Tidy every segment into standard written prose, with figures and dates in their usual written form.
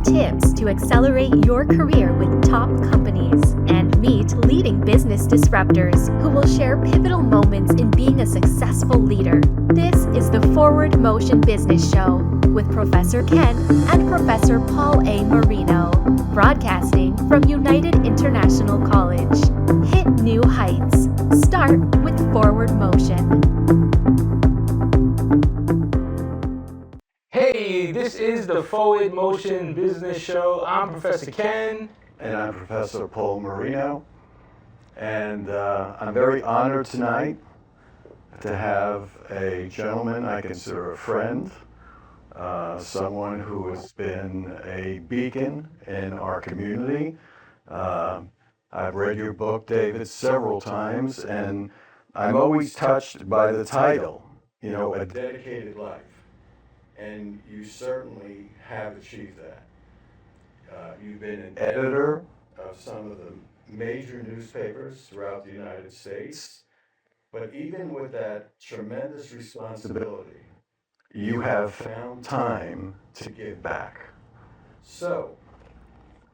tips to accelerate your career with top companies and meet leading business disruptors who will share pivotal moments in being a successful leader. This is the Forward Motion Business Show with Professor Ken and Professor Paul A Marino, broadcasting from United International College. Hit new heights. Start with Forward Motion. Hey, this is the Forward Motion Business Show. I'm Professor Ken. And I'm Professor Paul Marino. And I'm very honored tonight to have a gentleman I consider a friend, someone who has been a beacon in our community. I've read your book, David, several times, and I'm always touched by the title, A Dedicated Life. And you certainly have achieved that. You've been an editor of some of the major newspapers throughout the United States, but even with that tremendous responsibility, you have found time to give back. So,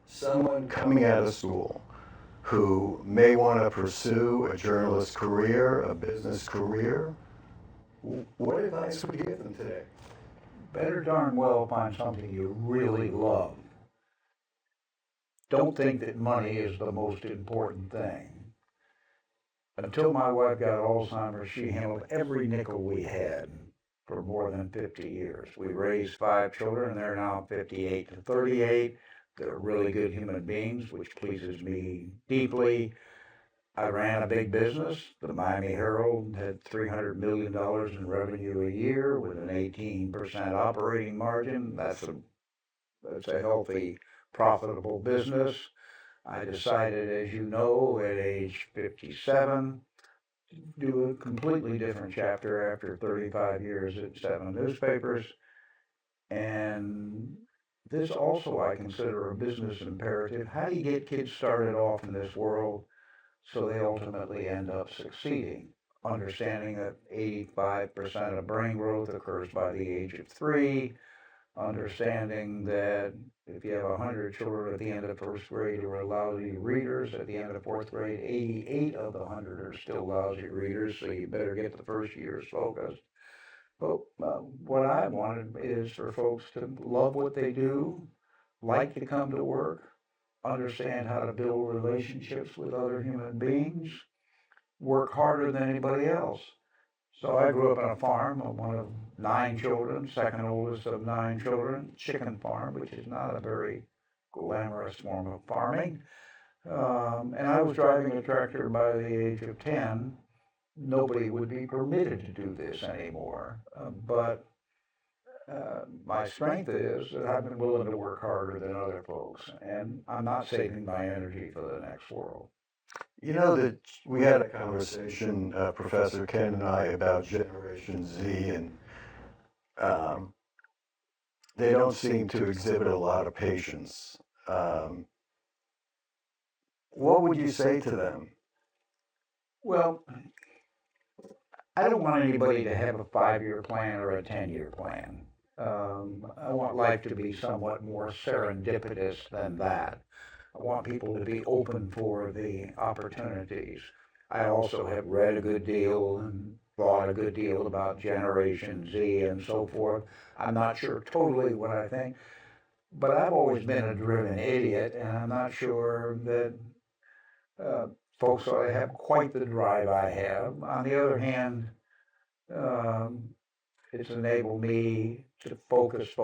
someone coming out of school who may want to pursue a journalist career, a business career, what advice would you give them today? Better darn well find something you really love. Don't think that money is the most important thing. Until my wife got Alzheimer's, she handled every nickel we had for more than 50 years. We raised 5 children, and they're now 58 to 38. They're really good human beings, which pleases me deeply. I ran a big business. The Miami Herald had $300 million in revenue a year with an 18% operating margin. That's a healthy, profitable business. I decided, as you know, at age 57, to do a completely different chapter after 35 years at 7 newspapers. And this also I consider a business imperative. How do you get kids started off in this world so they ultimately end up succeeding? Understanding that 85% of brain growth occurs by the age of 3, understanding that if you have 100 children at the end of first grade who are lousy readers, at the end of fourth grade, 88 of the 100 are still lousy readers, so you better get the first years focused. But what I wanted is for folks to love what they do, like to come to work, understand how to build relationships with other human beings, work harder than anybody else. So I grew up on a farm. I'm one of 9 children, second oldest of 9 children, chicken farm, which is not a very glamorous form of farming. And I was driving a tractor by the age of 10. Nobody would be permitted to do this anymore. But my strength is that I've been willing to work harder than other folks, and I'm not saving my energy for the next world. You know that we had a conversation, Professor Ken and I, about Generation Z, and they don't seem to exhibit a lot of patience. What would you say to them? Well, I don't want anybody to have a 5-year plan or a 10-year plan. I want life to be somewhat more serendipitous than that. I want people to be open for the opportunities. I also have read a good deal and thought a good deal about Generation Z and so forth. I'm not sure totally what I think, but I've always been a driven idiot, and I'm not sure that folks ought to have quite the drive I have. On the other hand, it's enabled me to focus.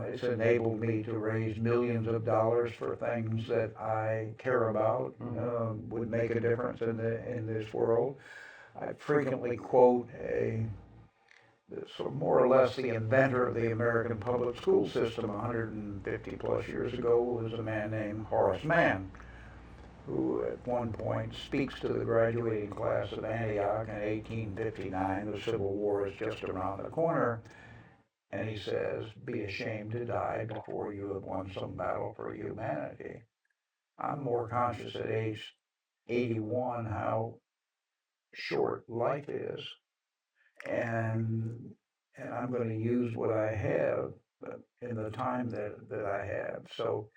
It's enabled me to raise millions of dollars for things that I care about, would make a difference in this world. I frequently quote sort of more or less the inventor of the American public school system 150 plus years ago was a man named Horace Mann, who at one point speaks to the graduating class of Antioch in 1859. The Civil War is just around the corner. And he says, be ashamed to die before you have won some battle for humanity. I'm more conscious at age 81 how short life is. And I'm going to use what I have in the time that I have. So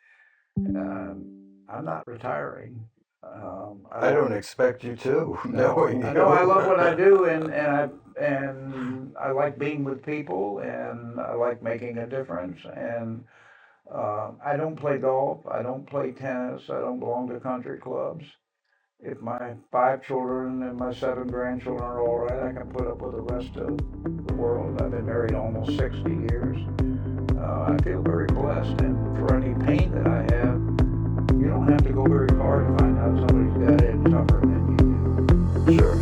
I'm not retiring. I don't expect you to, knowing you. I know I love what I do, and I like being with people, and I like making a difference. And I don't play golf. I don't play tennis. I don't belong to country clubs. If my 5 children and my 7 grandchildren are all right, I can put up with the rest of the world. I've been married almost 60 years. I feel very blessed, and for any pain that I have, you don't have to go very far to find out somebody's got it tougher than you do. Sure.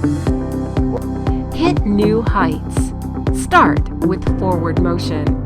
Hit new heights. Start with forward motion.